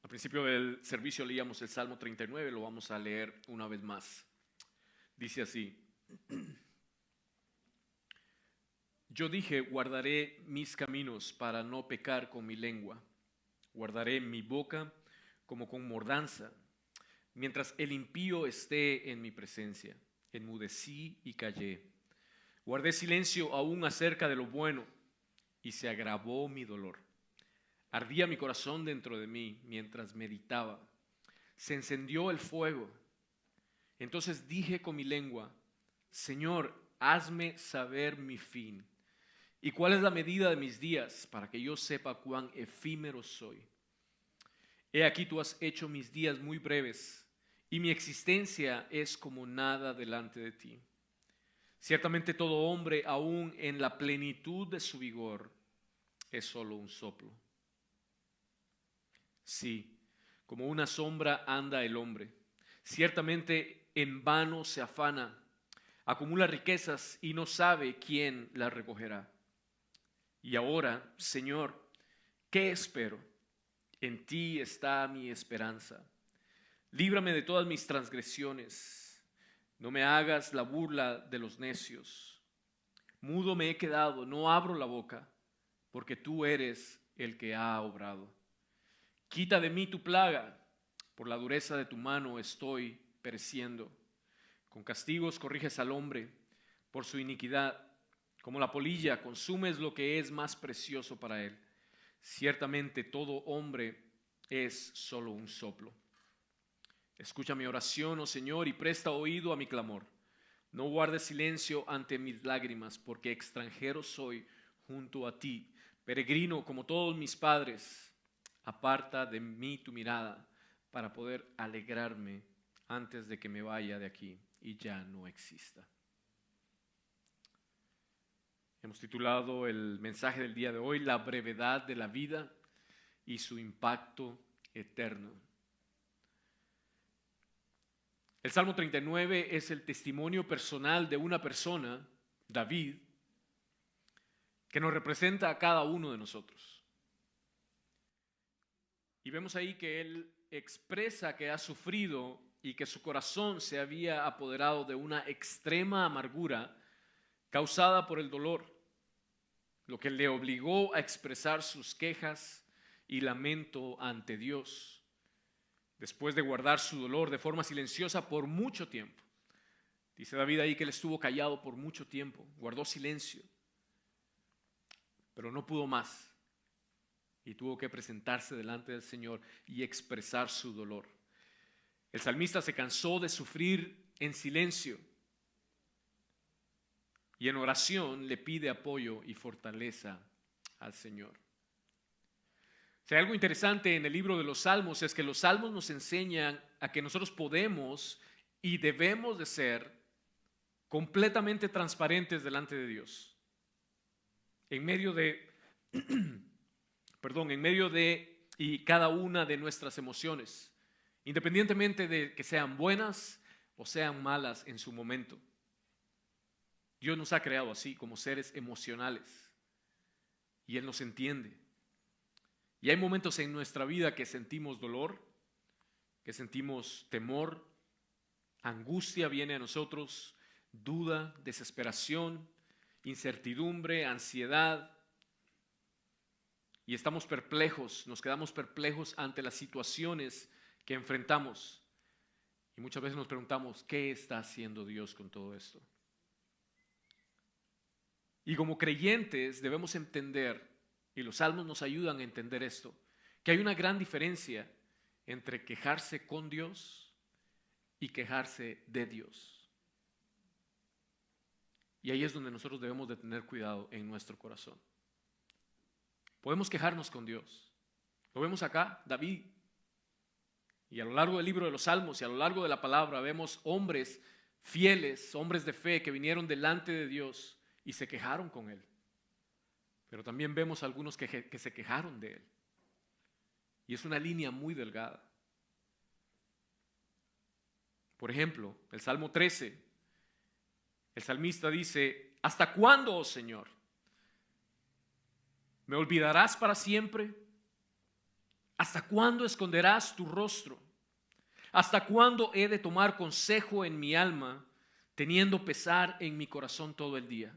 Al principio del servicio leíamos el Salmo 39, lo vamos a leer una vez más. Dice así: Yo dije, guardaré mis caminos para no pecar con mi lengua. Guardaré mi boca como con mordaza, mientras el impío esté en mi presencia. Enmudecí y callé. Guardé silencio aún acerca de lo bueno, y se agravó mi dolor. Ardía mi corazón dentro de mí mientras meditaba. Se encendió el fuego. Entonces dije con mi lengua: Señor, hazme saber mi fin. ¿Y cuál es la medida de mis días para que yo sepa cuán efímero soy? He aquí tú has hecho mis días muy breves, y mi existencia es como nada delante de ti. Ciertamente todo hombre, aún en la plenitud de su vigor, es solo un soplo. Sí, como una sombra anda el hombre. Ciertamente en vano se afana, acumula riquezas y no sabe quién las recogerá. Y ahora, Señor, ¿qué espero? En ti está mi esperanza. Líbrame de todas mis transgresiones. No me hagas la burla de los necios. Mudo me he quedado, no abro la boca, porque tú eres el que ha obrado. Quita de mí tu plaga, por la dureza de tu mano estoy pereciendo. Con castigos corriges al hombre por su iniquidad. Como la polilla, consumes lo que es más precioso para él. Ciertamente todo hombre es solo un soplo. Escucha mi oración, oh Señor, y presta oído a mi clamor. No guardes silencio ante mis lágrimas, porque extranjero soy junto a ti, peregrino como todos mis padres. Aparta de mí tu mirada para poder alegrarme antes de que me vaya de aquí y ya no exista. Hemos titulado el mensaje del día de hoy: La brevedad de la vida y su impacto eterno. El Salmo 39 es el testimonio personal de una persona, David, que nos representa a cada uno de nosotros. Y vemos ahí que él expresa que ha sufrido y que su corazón se había apoderado de una extrema amargura causada por el dolor, lo que le obligó a expresar sus quejas y lamento ante Dios, después de guardar su dolor de forma silenciosa por mucho tiempo. Dice David ahí que él estuvo callado por mucho tiempo, guardó silencio, pero no pudo más y tuvo que presentarse delante del Señor y expresar su dolor. El salmista se cansó de sufrir en silencio y en oración le pide apoyo y fortaleza al Señor. Si hay algo interesante en el libro de los Salmos, es que los Salmos nos enseñan a que nosotros podemos y debemos de ser completamente transparentes delante de Dios. En medio de, en medio de y cada una de nuestras emociones, independientemente de que sean buenas o sean malas en su momento. Dios nos ha creado así, como seres emocionales, y Él nos entiende. Y hay momentos en nuestra vida que sentimos dolor, que sentimos temor, angustia viene a nosotros, duda, desesperación, incertidumbre, ansiedad. Y estamos perplejos, nos quedamos perplejos ante las situaciones que enfrentamos. Y muchas veces nos preguntamos, ¿qué está haciendo Dios con todo esto? Y como creyentes debemos entender, y los salmos nos ayudan a entender esto, que hay una gran diferencia entre quejarse con Dios y quejarse de Dios. Y ahí es donde nosotros debemos de tener cuidado en nuestro corazón. Podemos quejarnos con Dios. Lo vemos acá, David. Y a lo largo del libro de los Salmos y a lo largo de la palabra vemos hombres fieles, hombres de fe que vinieron delante de Dios y se quejaron con Él. Pero también vemos algunos que se quejaron de Él. Y es una línea muy delgada. Por ejemplo, el Salmo 13, el salmista dice: ¿Hasta cuándo, oh Señor? ¿Me olvidarás para siempre? ¿Hasta cuándo esconderás tu rostro? ¿Hasta cuándo he de tomar consejo en mi alma, teniendo pesar en mi corazón todo el día?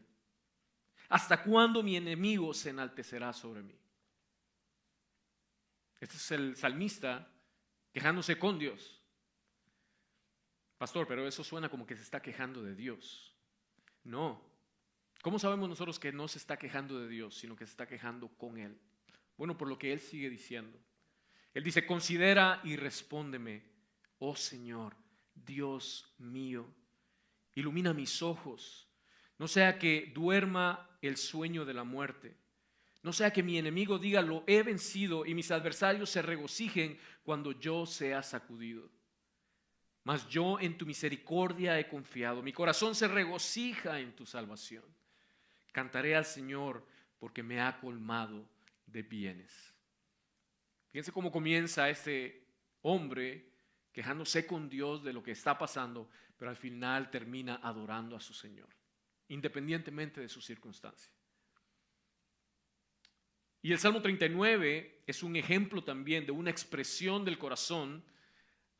¿Hasta cuándo mi enemigo se enaltecerá sobre mí? Este es el salmista quejándose con Dios. Pastor, pero eso suena como que se está quejando de Dios. No. ¿Cómo sabemos nosotros que no se está quejando de Dios, sino que se está quejando con Él? Bueno, por lo que Él sigue diciendo. Él dice, considera y respóndeme, oh Señor, Dios mío, ilumina mis ojos, no sea que duerma el sueño de la muerte, no sea que mi enemigo diga, lo he vencido, y mis adversarios se regocijen cuando yo sea sacudido. Mas yo en tu misericordia he confiado, mi corazón se regocija en tu salvación. Cantaré al Señor porque me ha colmado de bienes. Fíjense cómo comienza este hombre quejándose con Dios de lo que está pasando, pero al final termina adorando a su Señor, independientemente de su circunstancia. Y el Salmo 39 es un ejemplo también de una expresión del corazón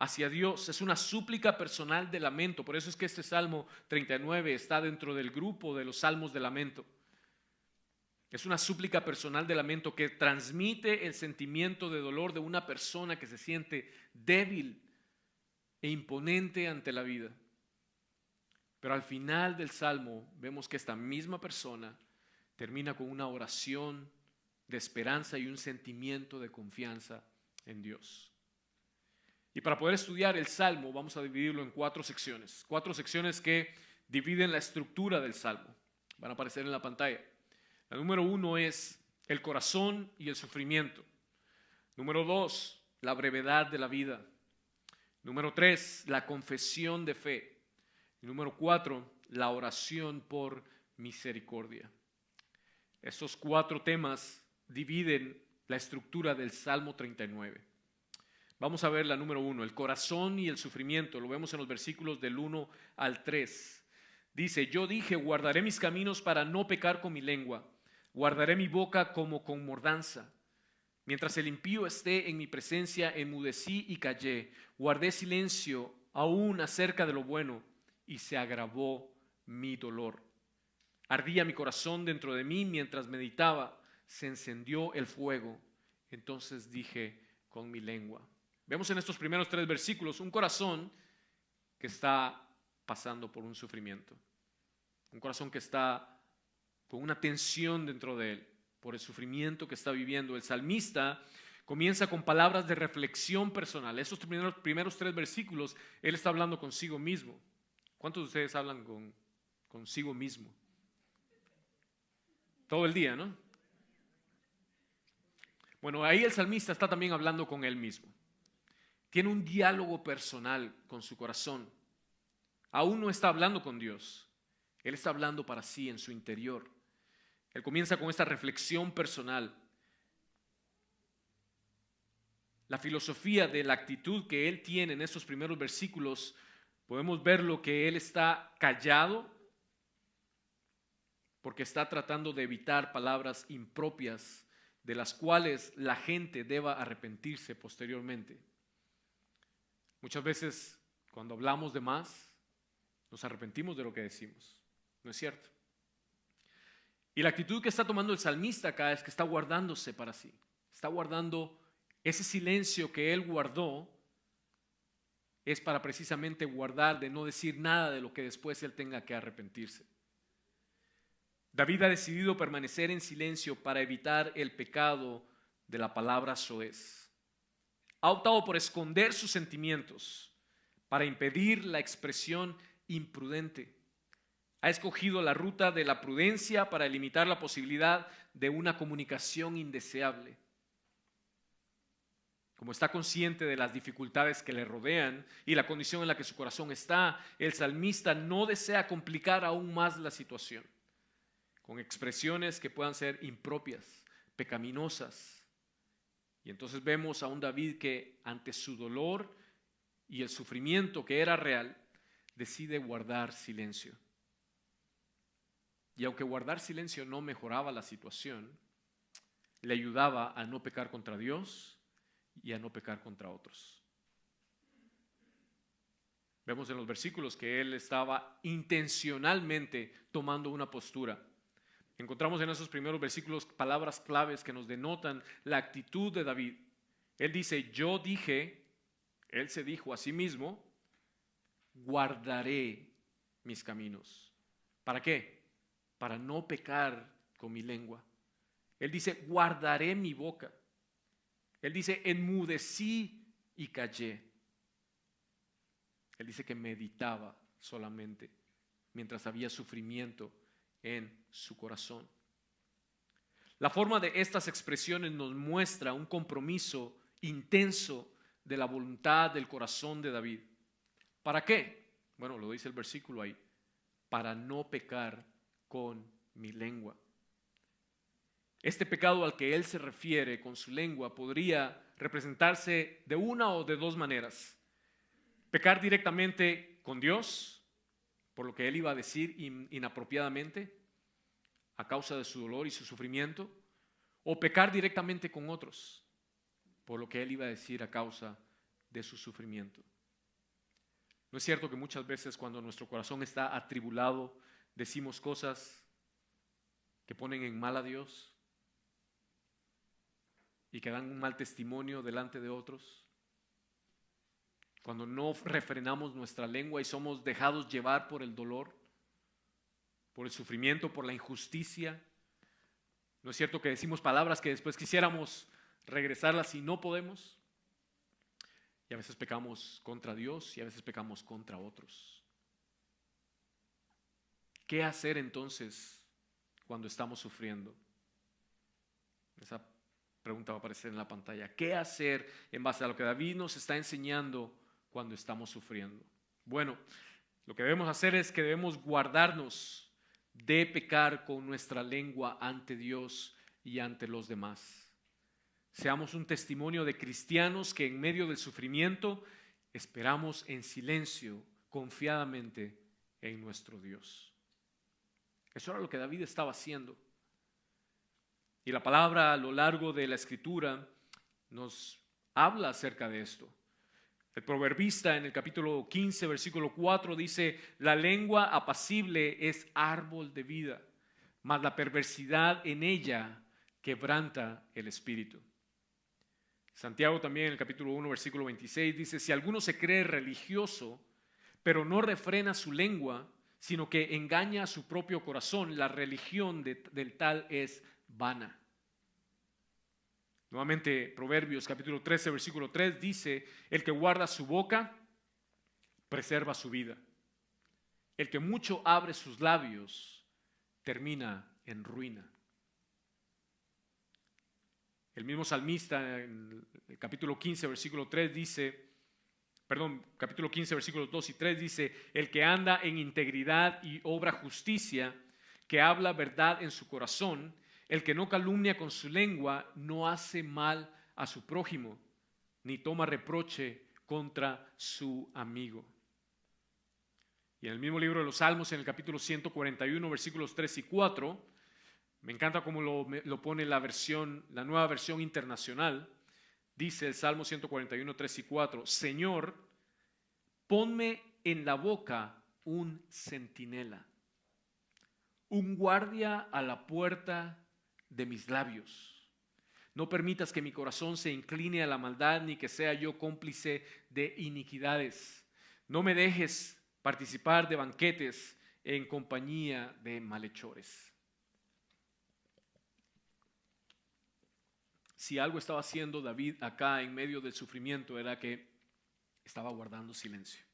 hacia Dios. Es una súplica personal de lamento. Por eso es que este Salmo 39 está dentro del grupo de los salmos de lamento. Es una súplica personal de lamento que transmite el sentimiento de dolor de una persona que se siente débil e imponente ante la vida. Pero al final del Salmo vemos que esta misma persona termina con una oración de esperanza y un sentimiento de confianza en Dios. Y para poder estudiar el Salmo vamos a dividirlo en cuatro secciones que dividen la estructura del Salmo. Van a aparecer en la pantalla. La número 1 es el corazón y el sufrimiento. Número 2, la brevedad de la vida. Número 3, la confesión de fe. Y número 4, la oración por misericordia. Estos cuatro temas dividen la estructura del Salmo 39. Vamos a ver la número 1, el corazón y el sufrimiento. Lo vemos en los versículos del 1 al 3. Dice, yo dije, guardaré mis caminos para no pecar con mi lengua. Guardaré mi boca como con mordaza. Mientras el impío esté en mi presencia, enmudecí y callé. Guardé silencio aún acerca de lo bueno y se agravó mi dolor. Ardía mi corazón dentro de mí mientras meditaba. Se encendió el fuego. Entonces dije con mi lengua. Vemos en estos primeros 3 versículos un corazón que está pasando por un sufrimiento. Un corazón que está con una tensión dentro de él por el sufrimiento que está viviendo. El salmista comienza con palabras de reflexión personal. Esos primeros 3 versículos, él está hablando consigo mismo. ¿Cuántos de ustedes hablan consigo mismo? Todo el día, ¿no? Bueno, ahí el salmista está también hablando con él mismo. Tiene un diálogo personal con su corazón. Aún no está hablando con Dios. Él está hablando para sí en su interior. Él comienza con esta reflexión personal. La filosofía de la actitud que él tiene en estos primeros versículos, podemos ver lo que él está callado porque está tratando de evitar palabras impropias de las cuales la gente deba arrepentirse posteriormente. Muchas veces cuando hablamos de más, nos arrepentimos de lo que decimos. ¿No es cierto? Y la actitud que está tomando el salmista acá es que está guardándose para sí. Está guardando ese silencio que él guardó, es para precisamente guardar de no decir nada de lo que después él tenga que arrepentirse. David ha decidido permanecer en silencio para evitar el pecado de la palabra soez. Ha optado por esconder sus sentimientos para impedir la expresión imprudente. Ha escogido la ruta de la prudencia para limitar la posibilidad de una comunicación indeseable. Como está consciente de las dificultades que le rodean y la condición en la que su corazón está, el salmista no desea complicar aún más la situación con expresiones que puedan ser impropias, pecaminosas. Y entonces vemos a un David que ante su dolor y el sufrimiento que era real, decide guardar silencio. Y aunque guardar silencio no mejoraba la situación, le ayudaba a no pecar contra Dios y a no pecar contra otros. Vemos en los versículos que él estaba intencionalmente tomando una postura. Encontramos en esos primeros versículos palabras claves que nos denotan la actitud de David. Él dice, yo dije, él se dijo a sí mismo, guardaré mis caminos. ¿Para qué? Para no pecar con mi lengua. Él dice, guardaré mi boca. Él dice, enmudecí y callé. Él dice que meditaba solamente mientras había sufrimiento en su corazón. La forma de estas expresiones nos muestra un compromiso intenso de la voluntad del corazón de David. ¿Para qué? Bueno, lo dice el versículo ahí. Para no pecar con mi lengua. Este pecado al que él se refiere con su lengua podría representarse de una o de dos maneras. Pecar directamente con Dios, por lo que él iba a decir inapropiadamente, a causa de su dolor y su sufrimiento, o pecar directamente con otros, por lo que él iba a decir a causa de su sufrimiento. ¿No es cierto que muchas veces cuando nuestro corazón está atribulado, decimos cosas que ponen en mal a Dios y que dan un mal testimonio delante de otros? Cuando no refrenamos nuestra lengua y somos dejados llevar por el dolor, por el sufrimiento, por la injusticia. ¿No es cierto que decimos palabras que después quisiéramos regresarlas y no podemos? Y a veces pecamos contra Dios y a veces pecamos contra otros. ¿Qué hacer entonces cuando estamos sufriendo? Esa pregunta va a aparecer en la pantalla. ¿Qué hacer en base a lo que David nos está enseñando cuando estamos sufriendo? Bueno, lo que debemos hacer es que debemos guardarnos de pecar con nuestra lengua ante Dios y ante los demás. Seamos un testimonio de cristianos que en medio del sufrimiento esperamos en silencio, confiadamente en nuestro Dios. Eso era lo que David estaba haciendo. Y la palabra a lo largo de la Escritura nos habla acerca de esto. El proverbista en el capítulo 15, versículo 4 dice, la lengua apacible es árbol de vida, mas la perversidad en ella quebranta el espíritu. Santiago también en el capítulo 1, versículo 26 dice, si alguno se cree religioso, pero no refrena su lengua, sino que engaña a su propio corazón, la religión del tal es vana. Nuevamente, Proverbios capítulo 13, versículo 3 dice, el que guarda su boca, preserva su vida. El que mucho abre sus labios, termina en ruina. El mismo salmista en el capítulo 15, versículo 3 dice, capítulo 15, versículos 2 y 3 dice, el que anda en integridad y obra justicia, que habla verdad en su corazón, el que no calumnia con su lengua, no hace mal a su prójimo, ni toma reproche contra su amigo. Y en el mismo libro de los Salmos, en el capítulo 141, versículos 3 y 4, me encanta cómo lo pone la nueva versión internacional. Dice el Salmo 141, 3 y 4, Señor, ponme en la boca un centinela, un guardia a la puerta de mis labios. No permitas que mi corazón se incline a la maldad, ni que sea yo cómplice de iniquidades. No me dejes participar de banquetes en compañía de malhechores. Si algo estaba haciendo David acá en medio del sufrimiento era que estaba guardando silencio.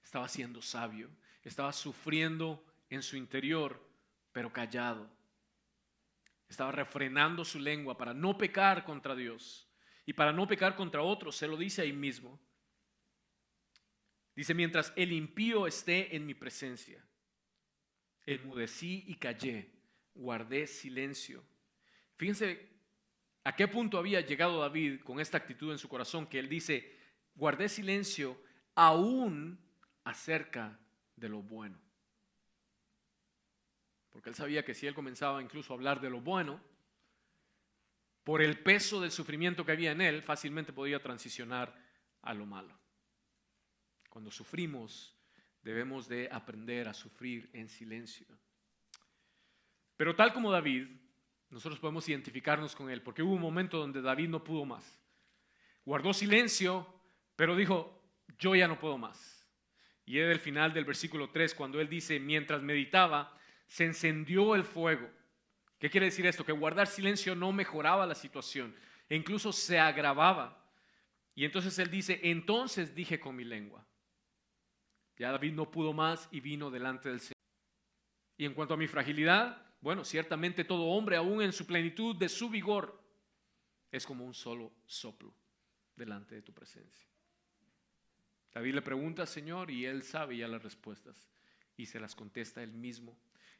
Estaba siendo sabio. Estaba sufriendo en su interior, pero callado. Estaba refrenando su lengua para no pecar contra Dios y para no pecar contra otros. Se lo dice ahí mismo. Dice, mientras el impío esté en mi presencia, enmudecí y callé, guardé silencio. Fíjense a qué punto había llegado David con esta actitud en su corazón, que él dice, guardé silencio aún acerca de lo bueno. Porque él sabía que si él comenzaba incluso a hablar de lo bueno, por el peso del sufrimiento que había en él, fácilmente podía transicionar a lo malo. Cuando sufrimos, debemos de aprender a sufrir en silencio. Pero tal como David, nosotros podemos identificarnos con él, porque hubo un momento donde David no pudo más. Guardó silencio, pero dijo, yo ya no puedo más. Y es el final del versículo 3, cuando él dice, mientras meditaba, se encendió el fuego. ¿Qué quiere decir esto? Que guardar silencio no mejoraba la situación, e incluso se agravaba. Y entonces él dice, entonces dije con mi lengua. Ya David no pudo más y vino delante del Señor. Y en cuanto a mi fragilidad, bueno, ciertamente todo hombre, aún en su plenitud de su vigor, es como un solo soplo delante de tu presencia. David le pregunta al Señor y él sabe ya las respuestas y se las contesta él mismo.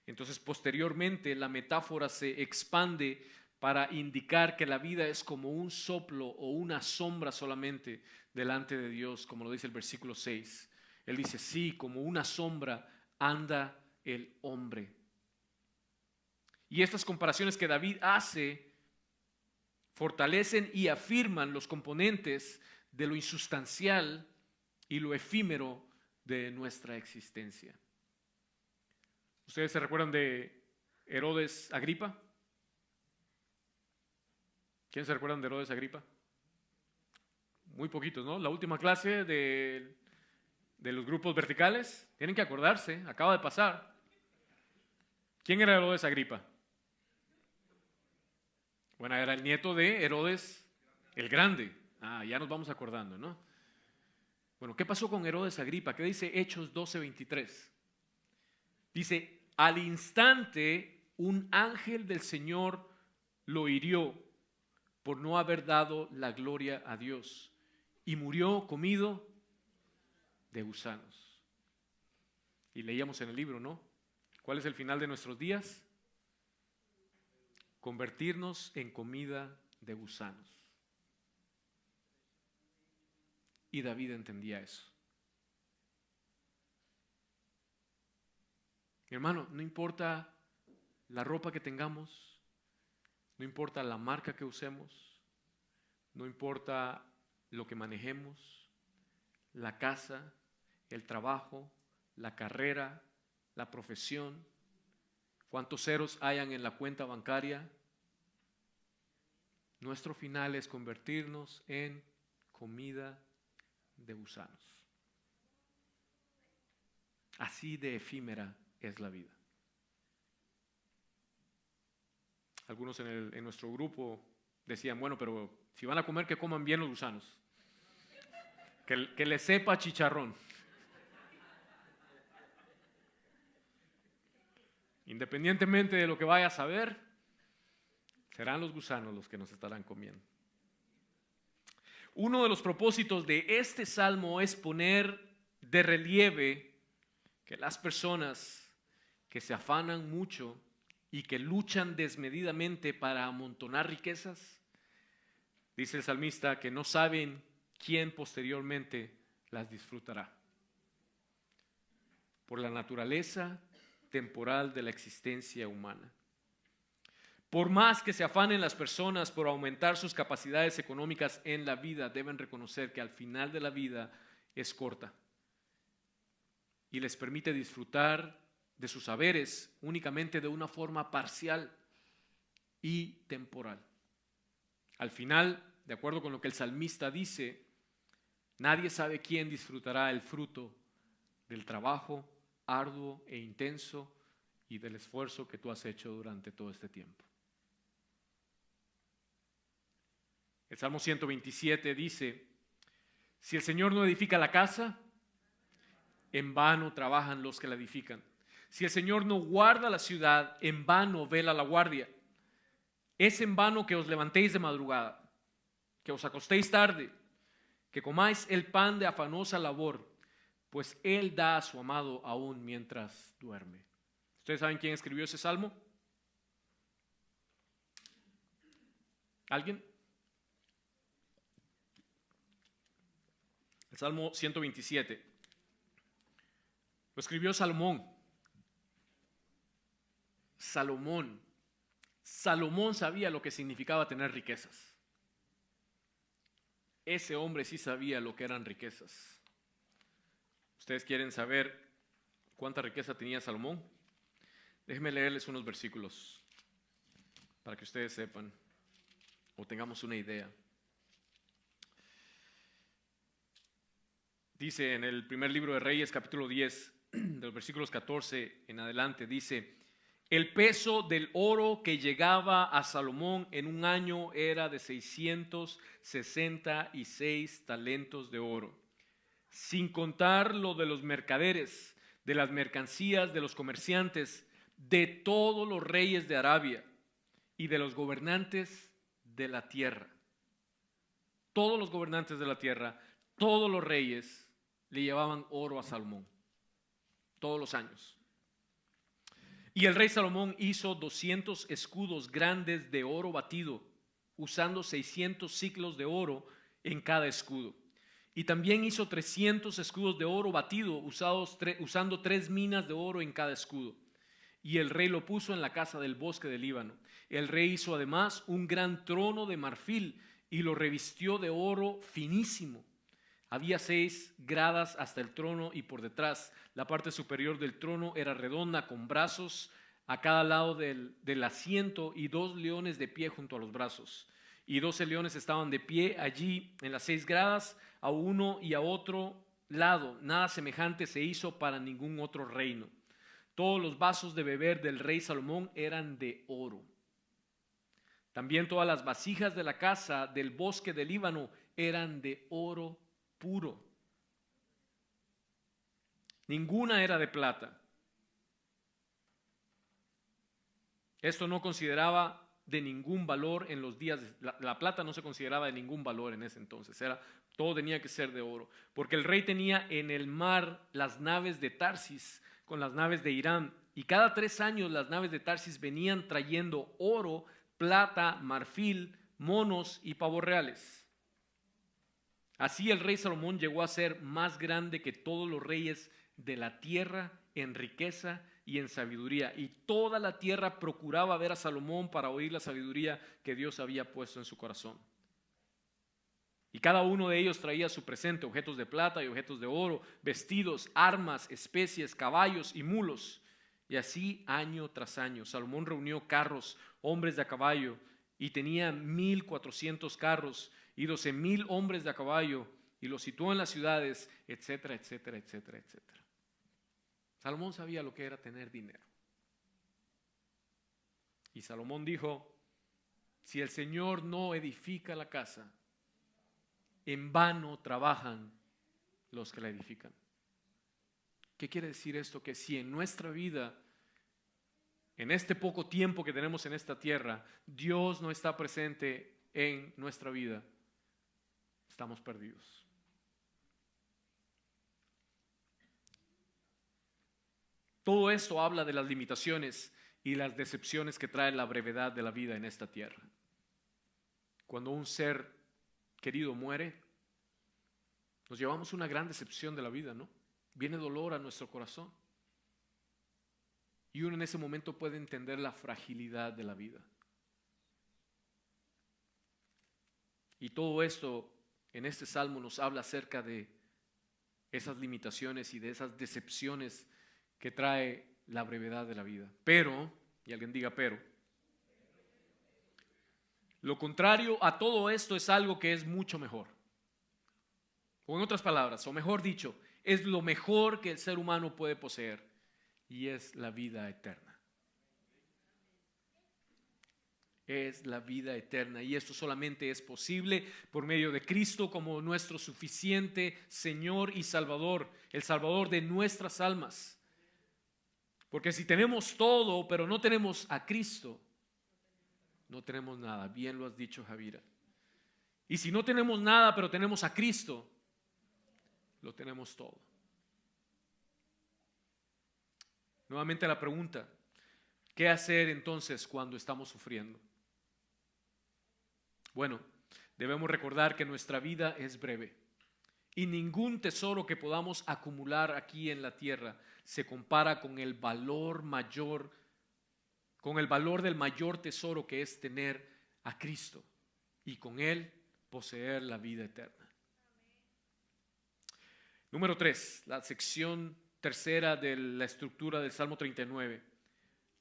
Entonces, posteriormente, la metáfora se expande para indicar que la vida es como un soplo o una sombra solamente delante de Dios, como lo dice el versículo 6. Él dice, sí, como una sombra anda el hombre. Y estas comparaciones que David hace fortalecen y afirman los componentes de lo insustancial y lo efímero de nuestra existencia. ¿Ustedes se recuerdan de Herodes Agripa? ¿Quiénes se recuerdan de Herodes Agripa? Muy poquitos, ¿no? La última clase de los grupos verticales, tienen que acordarse, acaba de pasar. ¿Quién era Herodes Agripa? Bueno, era el nieto de Herodes el Grande. Ya nos vamos acordando, ¿no? Bueno, ¿qué pasó con Herodes Agripa? ¿Qué dice Hechos 12:23? Dice, al instante un ángel del Señor lo hirió por no haber dado la gloria a Dios y murió comido de gusanos. Y leíamos en el libro, ¿no? ¿Cuál es el final de nuestros días? Convertirnos en comida de gusanos. Y David entendía eso. Mi hermano, no importa la ropa que tengamos, no importa la marca que usemos, no importa lo que manejemos, la casa, el trabajo, la carrera, la profesión, cuántos ceros hayan en la cuenta bancaria, nuestro final es convertirnos en comida de gusanos. Así de efímera es la vida. Algunos en nuestro grupo decían, bueno, pero si van a comer, que coman bien los gusanos. Que les sepa chicharrón. Independientemente de lo que vayas a ver, serán los gusanos los que nos estarán comiendo. Uno de los propósitos de este salmo es poner de relieve que las personas que se afanan mucho y que luchan desmedidamente para amontonar riquezas, dice el salmista, que no saben quién posteriormente las disfrutará. Por la naturaleza temporal de la existencia humana. Por más que se afanen las personas por aumentar sus capacidades económicas en la vida, deben reconocer que al final de la vida es corta y les permite disfrutar de sus saberes únicamente de una forma parcial y temporal. Al final, de acuerdo con lo que el salmista dice, nadie sabe quién disfrutará el fruto del trabajo arduo e intenso y del esfuerzo que tú has hecho durante todo este tiempo. El Salmo 127 dice, si el Señor no edifica la casa, en vano trabajan los que la edifican. Si el Señor no guarda la ciudad, en vano vela la guardia. Es en vano que os levantéis de madrugada, que os acostéis tarde, que comáis el pan de afanosa labor, pues Él da a su amado aún mientras duerme. ¿Ustedes saben quién escribió ese salmo? ¿Alguien? El Salmo 127. Lo escribió Salomón. Salomón, Salomón sabía lo que significaba tener riquezas. Ese hombre sí sabía lo que eran riquezas. ¿Ustedes quieren saber cuánta riqueza tenía Salomón? Déjenme leerles unos versículos para que ustedes sepan o tengamos una idea. Dice en el primer libro de Reyes, capítulo 10, de los versículos 14 en adelante, dice: el peso del oro que llegaba a Salomón en un año era de 666 talentos de oro, sin contar lo de los mercaderes, de las mercancías, de los comerciantes, de todos los reyes de Arabia y de los gobernantes de la tierra. Todos los gobernantes de la tierra, todos los reyes le llevaban oro a Salomón, todos los años. Y el rey Salomón hizo 200 escudos grandes de oro batido, usando 600 siclos de oro en cada escudo. Y también hizo 300 escudos de oro batido, usando 3 minas de oro en cada escudo. Y el rey lo puso en la casa del bosque del Líbano. El rey hizo además un gran trono de marfil y lo revistió de oro finísimo. Había 6 gradas hasta el trono y por detrás la parte superior del trono era redonda con brazos a cada lado del asiento y 2 leones de pie junto a los brazos. Y 12 leones estaban de pie allí en las 6 gradas a uno y a otro lado. Nada semejante se hizo para ningún otro reino. Todos los vasos de beber del rey Salomón eran de oro. También todas las vasijas de la casa del bosque del Líbano eran de oro puro. Ninguna era de plata. Esto no consideraba de ningún valor en los días. La plata no se consideraba de ningún valor en ese entonces. Todo tenía que ser de oro. Porque el rey tenía en el mar las naves de Tarsis con las naves de Irán. Y cada 3 años las naves de Tarsis venían trayendo oro, plata, marfil, monos y pavos reales. Así el rey Salomón llegó a ser más grande que todos los reyes de la tierra en riqueza y en sabiduría. Y toda la tierra procuraba ver a Salomón para oír la sabiduría que Dios había puesto en su corazón. Y cada uno de ellos traía su presente, objetos de plata y objetos de oro, vestidos, armas, especies, caballos y mulos. Y así año tras año Salomón reunió carros, hombres de a caballo, y tenía 1,400 carros y 12,000 hombres de a caballo, y los situó en las ciudades, etcétera, etcétera, etcétera, etcétera. Salomón sabía lo que era tener dinero. Y Salomón dijo: si el Señor no edifica la casa, en vano trabajan los que la edifican. ¿Qué quiere decir esto? Que si en nuestra vida, en este poco tiempo que tenemos en esta tierra, Dios no está presente en nuestra vida, estamos perdidos. Todo esto habla de las limitaciones y las decepciones que trae la brevedad de la vida en esta tierra. Cuando un ser querido muere, nos llevamos una gran decepción de la vida, ¿no? Viene dolor a nuestro corazón. Y uno en ese momento puede entender la fragilidad de la vida. Y todo esto en este salmo nos habla acerca de esas limitaciones y de esas decepciones que trae la brevedad de la vida. Pero, y alguien diga pero, lo contrario a todo esto es algo que es mucho mejor. O en otras palabras, o mejor dicho, es lo mejor que el ser humano puede poseer, y es la vida eterna. Es la vida eterna, y esto solamente es posible por medio de Cristo como nuestro suficiente Señor y Salvador, el Salvador de nuestras almas. Porque si tenemos todo, pero no tenemos a Cristo, no tenemos nada. Bien lo has dicho, Javira. Y si no tenemos nada, pero tenemos a Cristo, lo tenemos todo. Nuevamente la pregunta: ¿qué hacer entonces cuando estamos sufriendo? Bueno, debemos recordar que nuestra vida es breve y ningún tesoro que podamos acumular aquí en la tierra se compara con el valor mayor, con el valor del mayor tesoro que es tener a Cristo y con Él poseer la vida eterna. Número 3, la sección tercera de la estructura del Salmo 39,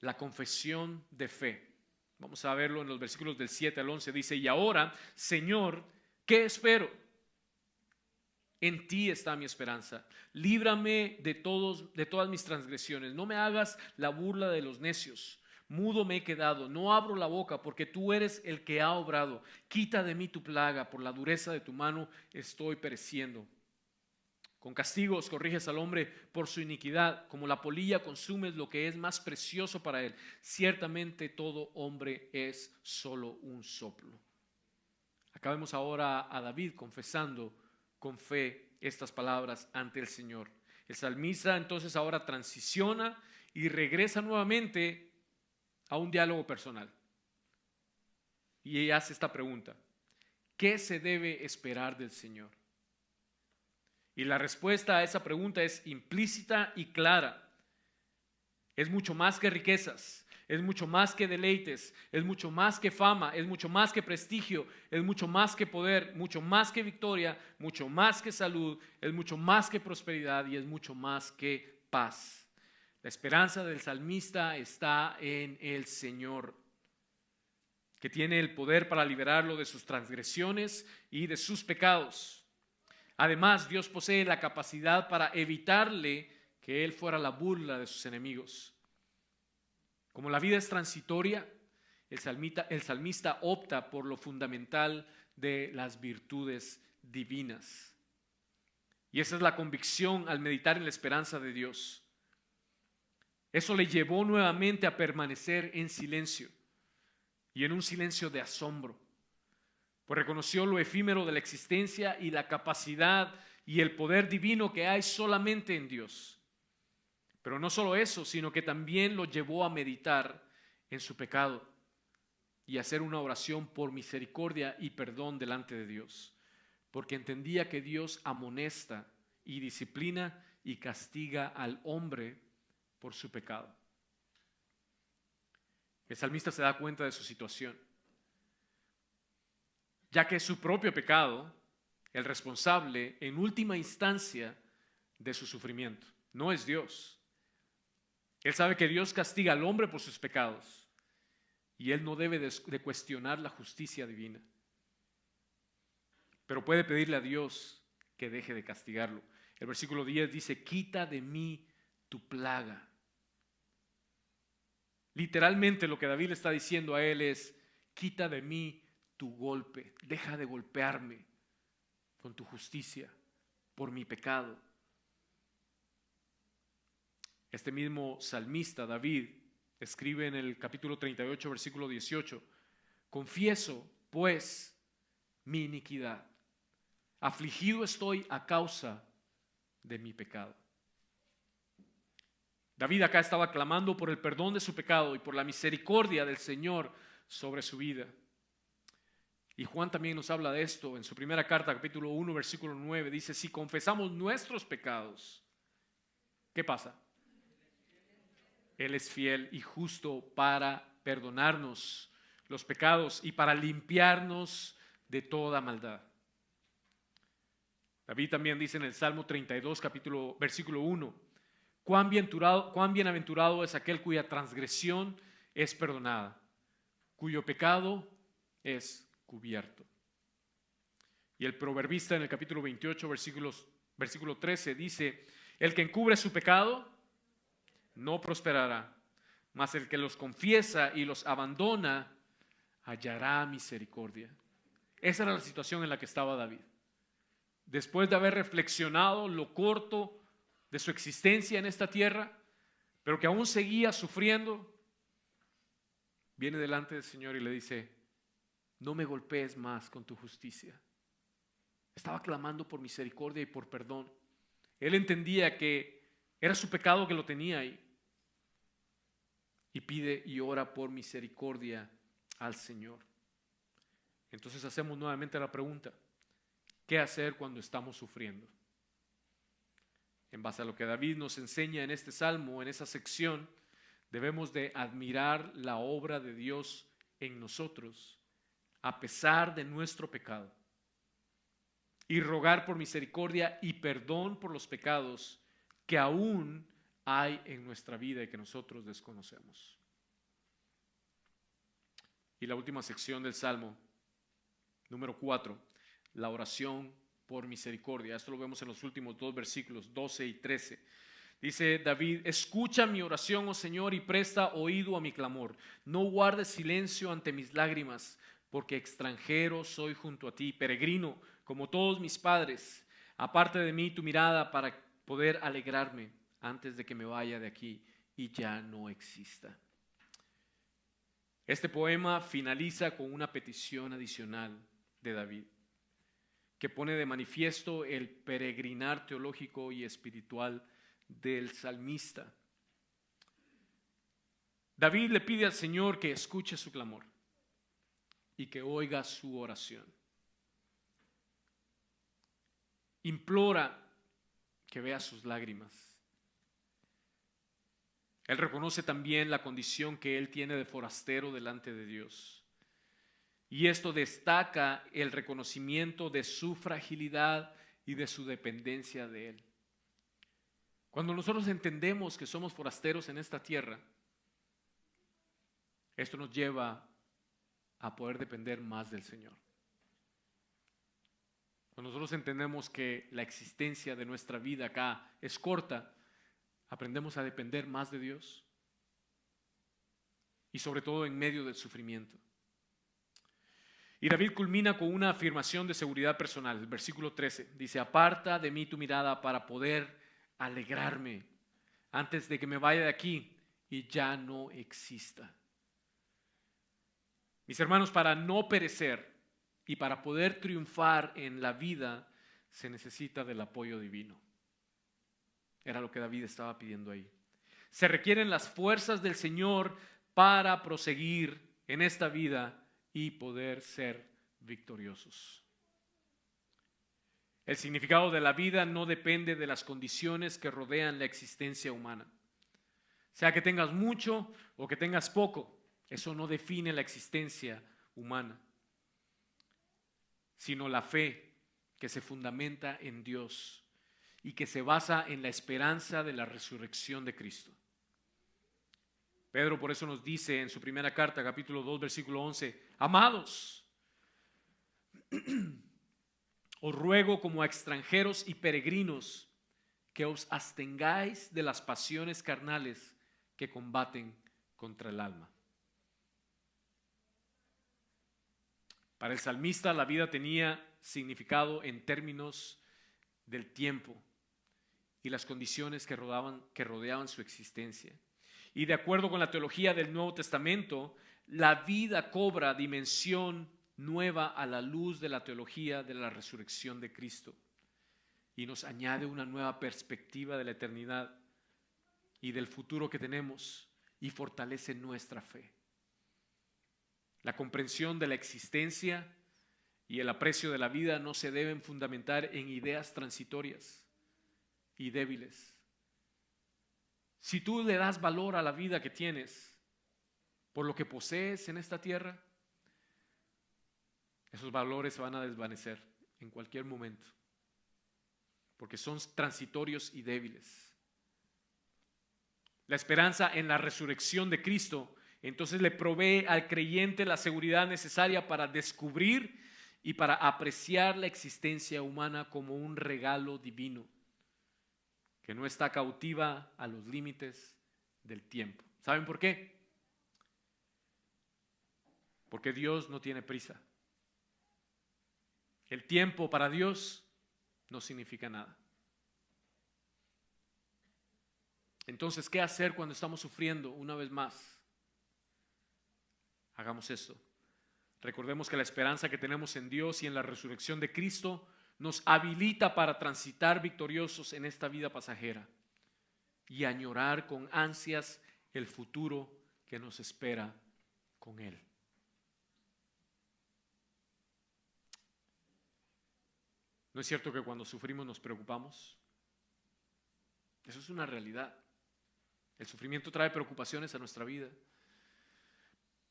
la confesión de fe. Vamos a verlo en los versículos del 7 al 11. Dice: y ahora, Señor, ¿qué espero? En ti está mi esperanza. Líbrame de todas mis transgresiones. No me hagas la burla de los necios. Mudo me he quedado, no abro la boca, porque tú eres el que ha obrado. Quita de mí tu plaga, por la dureza de tu mano estoy pereciendo. Con castigos corriges al hombre por su iniquidad, como la polilla consumes lo que es más precioso para él. Ciertamente todo hombre es solo un soplo. Acá vemos ahora a David confesando con fe estas palabras ante el Señor. El salmista entonces ahora transiciona y regresa nuevamente a un diálogo personal. Y hace esta pregunta: ¿qué se debe esperar del Señor? Y la respuesta a esa pregunta es implícita y clara. Es mucho más que riquezas, es mucho más que deleites, es mucho más que fama, es mucho más que prestigio, es mucho más que poder, mucho más que victoria, mucho más que salud, es mucho más que prosperidad y es mucho más que paz. La esperanza del salmista está en el Señor, que tiene el poder para liberarlo de sus transgresiones y de sus pecados. Además, Dios posee la capacidad para evitarle que él fuera la burla de sus enemigos. Como la vida es transitoria, el salmista opta por lo fundamental de las virtudes divinas. Y esa es la convicción al meditar en la esperanza de Dios. Eso le llevó nuevamente a permanecer en silencio, y en un silencio de asombro, pues reconoció lo efímero de la existencia y la capacidad y el poder divino que hay solamente en Dios. Pero no solo eso, sino que también lo llevó a meditar en su pecado y hacer una oración por misericordia y perdón delante de Dios, porque entendía que Dios amonesta y disciplina y castiga al hombre por su pecado. El salmista se da cuenta de su situación, ya que es su propio pecado el responsable en última instancia de su sufrimiento, no es Dios. Él sabe que Dios castiga al hombre por sus pecados y él no debe de cuestionar la justicia divina, pero puede pedirle a Dios que deje de castigarlo. El versículo 10 dice: quita de mí tu plaga. Literalmente lo que David le está diciendo a él es: quita de mí tu golpe, deja de golpearme con tu justicia por mi pecado. Este mismo salmista, David, escribe en el capítulo 38, versículo 18: confieso, pues, mi iniquidad. Afligido estoy a causa de mi pecado. David acá estaba clamando por el perdón de su pecado y por la misericordia del Señor sobre su vida. Y Juan también nos habla de esto en su primera carta, capítulo 1, versículo 9. Dice: si confesamos nuestros pecados, ¿qué pasa? Él es fiel y justo para perdonarnos los pecados y para limpiarnos de toda maldad. David también dice en el Salmo 32, versículo 1: cuán bienaventurado es aquel cuya transgresión es perdonada, cuyo pecado es cubierto. Y el proverbista en el capítulo 28, versículo 13 dice: el que encubre su pecado no prosperará, mas el que los confiesa y los abandona hallará misericordia. Esa era la situación en la que estaba David. Después de haber reflexionado lo corto de su existencia en esta tierra, pero que aún seguía sufriendo, viene delante del Señor y le dice: no me golpees más con tu justicia. Estaba clamando por misericordia y por perdón. Él entendía que era su pecado que lo tenía ahí, y pide y ora por misericordia al Señor. Entonces hacemos nuevamente la pregunta: ¿qué hacer cuando estamos sufriendo? En base a lo que David nos enseña en este salmo, en esa sección, debemos de admirar la obra de Dios en nosotros, a pesar de nuestro pecado, y rogar por misericordia y perdón por los pecados que aún hay en nuestra vida y que nosotros desconocemos. Y la última sección del Salmo, número 4, la oración por misericordia. Esto lo vemos en los últimos dos versículos, 12 y 13. Dice David: escucha mi oración, oh Señor, y presta oído a mi clamor. No guardes silencio ante mis lágrimas, porque extranjero soy junto a ti, peregrino, como todos mis padres. Aparte de mí tu mirada para poder alegrarme antes de que me vaya de aquí y ya no exista. Este poema finaliza con una petición adicional de David, que pone de manifiesto el peregrinar teológico y espiritual del salmista. David le pide al Señor que escuche su clamor y que oiga su oración. Implora que vea sus lágrimas. Él reconoce también la condición que él tiene de forastero delante de Dios. Y esto destaca el reconocimiento de su fragilidad y de su dependencia de Él. Cuando nosotros entendemos que somos forasteros en esta tierra, esto nos lleva a poder depender más del Señor. Cuando nosotros entendemos que la existencia de nuestra vida acá es corta, aprendemos a depender más de Dios y sobre todo en medio del sufrimiento. Y David culmina con una afirmación de seguridad personal. El versículo 13 dice: aparta de mí tu mirada para poder alegrarme antes de que me vaya de aquí y ya no exista. Mis hermanos, para no perecer y para poder triunfar en la vida se necesita del apoyo divino. Era lo que David estaba pidiendo ahí. Se requieren las fuerzas del Señor para proseguir en esta vida y poder ser victoriosos. El significado de la vida no depende de las condiciones que rodean la existencia humana. Sea que tengas mucho o que tengas poco, eso no define la existencia humana, sino la fe que se fundamenta en Dios y que se basa en la esperanza de la resurrección de Cristo. Pedro por eso nos dice en su primera carta, capítulo 2, versículo 11, amados, os ruego como a extranjeros y peregrinos que os abstengáis de las pasiones carnales que combaten contra el alma. Para el salmista la vida tenía significado en términos del tiempo y las condiciones que rodeaban su existencia. Y de acuerdo con la teología del Nuevo Testamento, la vida cobra dimensión nueva a la luz de la teología de la resurrección de Cristo y nos añade una nueva perspectiva de la eternidad y del futuro que tenemos y fortalece nuestra fe. La comprensión de la existencia y el aprecio de la vida no se deben fundamentar en ideas transitorias y débiles. Si tú le das valor a la vida que tienes por lo que posees en esta tierra, esos valores se van a desvanecer en cualquier momento, porque son transitorios y débiles. La esperanza en la resurrección de Cristo entonces le provee al creyente la seguridad necesaria para descubrir y para apreciar la existencia humana como un regalo divino que no está cautiva a los límites del tiempo. ¿Saben por qué? Porque Dios no tiene prisa. El tiempo para Dios no significa nada. Entonces, ¿qué hacer cuando estamos sufriendo una vez más? Hagamos esto. Recordemos que la esperanza que tenemos en Dios y en la resurrección de Cristo nos habilita para transitar victoriosos en esta vida pasajera y añorar con ansias el futuro que nos espera con Él. ¿No es cierto que cuando sufrimos nos preocupamos? Eso es una realidad. El sufrimiento trae preocupaciones a nuestra vida.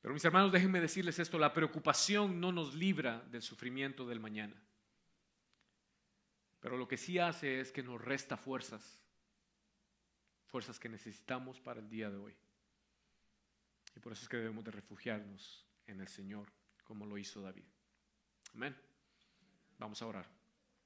Pero mis hermanos, déjenme decirles esto, la preocupación no nos libra del sufrimiento del mañana. Pero lo que sí hace es que nos resta fuerzas que necesitamos para el día de hoy. Y por eso es que debemos de refugiarnos en el Señor, como lo hizo David. Amén. Vamos a orar.